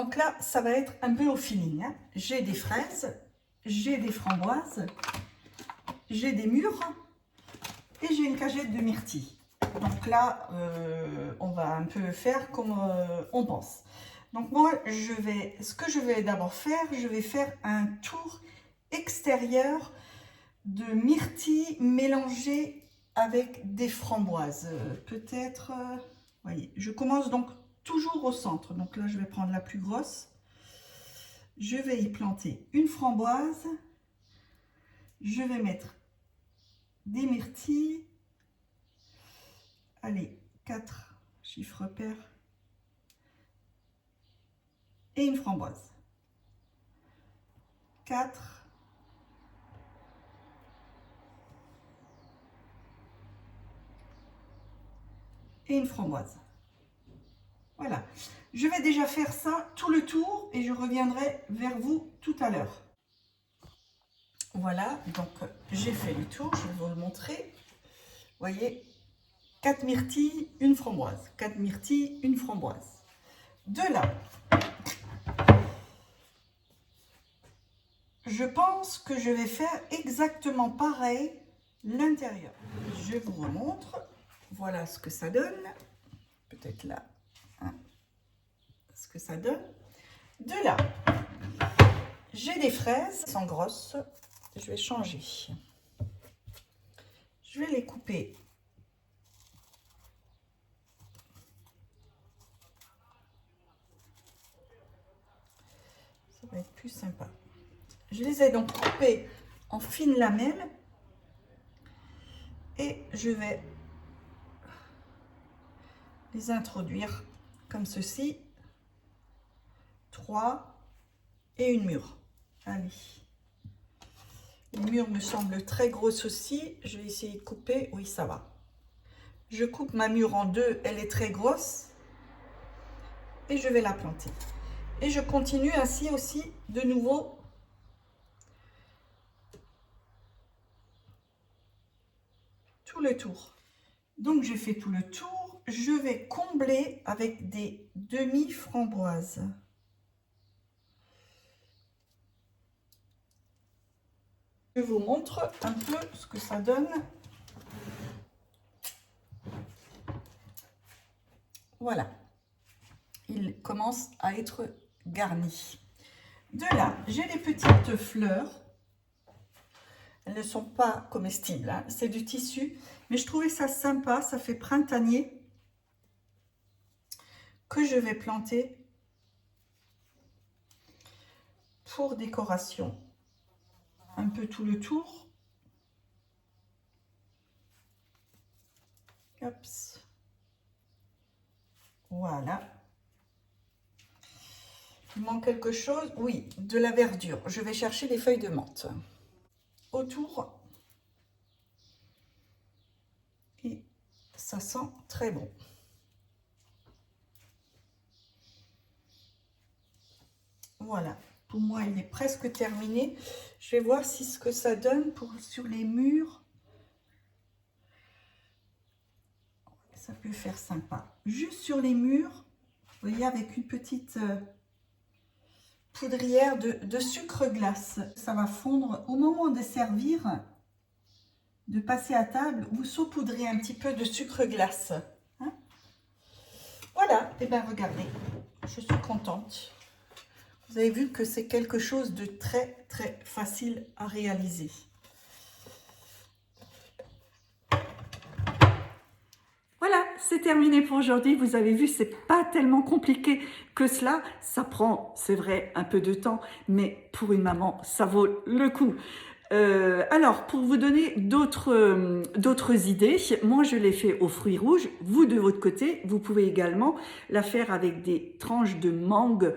Donc là, ça va être un peu au feeling, hein. J'ai des fraises, j'ai des framboises, j'ai des mûres et j'ai une cagette de myrtille. Donc là, on va un peu faire comme on pense. Donc moi, ce que je vais d'abord faire, je vais faire un tour extérieur de myrtille mélangée avec des framboises. Peut-être, voyez, je commence donc toujours au centre. Donc là, je vais prendre la plus grosse. Je vais y planter une framboise. Je vais mettre des myrtilles. Allez, 4 chiffres pairs. Et une framboise. 4. Et une framboise. Voilà. Je vais déjà faire ça tout le tour et je reviendrai vers vous tout à l'heure. Voilà, donc j'ai fait le tour, je vais vous le montrer. Vous voyez, 4 myrtilles, une framboise. 4 myrtilles, une framboise. De là, je pense que je vais faire exactement pareil l'intérieur. Je vous remontre. Voilà ce que ça donne. Peut-être là, hein, ce que ça donne. De là, j'ai des fraises, elles sont grosses. Je vais changer. Je vais les couper. Ça va être plus sympa. Je les ai donc coupées en fines lamelles et je vais les introduire comme ceci. 3 et une mûre. Allez. Les mûres me semblent très grosses aussi. Je vais essayer de couper. Oui, ça va. Je coupe ma mûre en deux. Elle est très grosse. Et je vais la planter. Et je continue ainsi aussi de nouveau. Tout le tour. Donc j'ai fait tout le tour. Je vais combler avec des demi-framboises. Je vous montre un peu ce que ça donne. Voilà. Il commence à être garni. De là, j'ai des petites fleurs. Elles ne sont pas comestibles, hein. C'est du tissu. Mais je trouvais ça sympa, ça fait printanier. Que je vais planter pour décoration. Un peu tout le tour. Ops. Voilà. Il manque quelque chose. Oui, de la verdure. Je vais chercher des feuilles de menthe. Autour. Et ça sent très bon. Voilà. Pour moi, il est presque terminé. Je vais voir si ce que ça donne sur les murs. Ça peut faire sympa. Juste sur les murs, vous voyez, avec une petite poudrière de sucre glace. Ça va fondre au moment de servir, de passer à table. Vous saupoudrez un petit peu de sucre glace. Hein? Voilà, et bien regardez, je suis contente. Vous avez vu que c'est quelque chose de très très facile à réaliser. Voilà, c'est terminé pour aujourd'hui. Vous avez vu, c'est pas tellement compliqué que cela. Ça prend, c'est vrai, un peu de temps, mais pour une maman, ça vaut le coup. Alors, pour vous donner d'autres idées, moi je l'ai fait aux fruits rouges. Vous, de votre côté, vous pouvez également la faire avec des tranches de mangue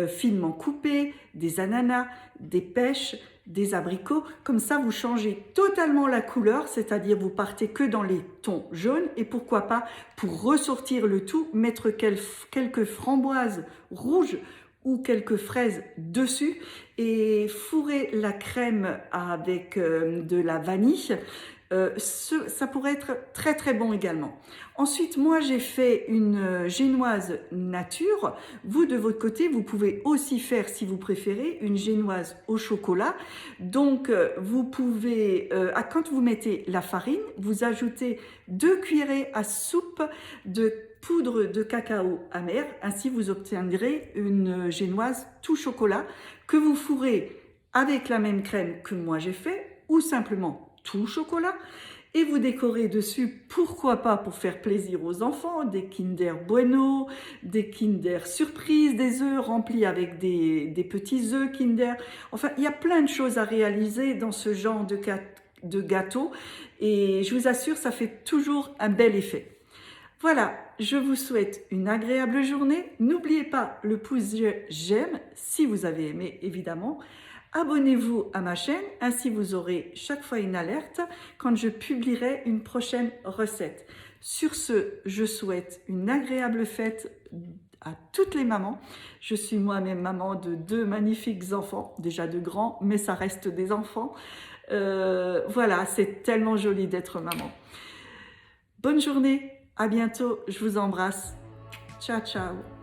finement coupées, des ananas, des pêches, des abricots. Comme ça, vous changez totalement la couleur, c'est-à-dire vous partez que dans les tons jaunes. Et pourquoi pas, pour ressortir le tout, mettre quelques framboises rouges ou quelques fraises dessus et fourrer la crème avec de la vanille. Ça pourrait être très très bon également. Ensuite, moi j'ai fait une génoise nature. Vous de votre côté, vous pouvez aussi faire, si vous préférez, une génoise au chocolat. Donc vous pouvez, quand vous mettez la farine, vous ajoutez 2 cuillerées à soupe de poudre de cacao amer. Ainsi vous obtiendrez une génoise tout chocolat que vous fourrez avec la même crème que moi j'ai fait, ou simplement tout chocolat, et vous décorez dessus, pourquoi pas pour faire plaisir aux enfants, des Kinder Bueno, des Kinder Surprise, des œufs remplis avec des petits œufs Kinder. Enfin, il y a plein de choses à réaliser dans ce genre de gâteau, et je vous assure, ça fait toujours un bel effet. Voilà, je vous souhaite une agréable journée. N'oubliez pas le pouce j'aime si vous avez aimé, évidemment. Abonnez-vous à ma chaîne, ainsi vous aurez chaque fois une alerte quand je publierai une prochaine recette. Sur ce, je souhaite une agréable fête à toutes les mamans. Je suis moi-même maman de 2 magnifiques enfants, déjà de grands, mais ça reste des enfants. Voilà, c'est tellement joli d'être maman. Bonne journée, à bientôt, je vous embrasse. Ciao, ciao.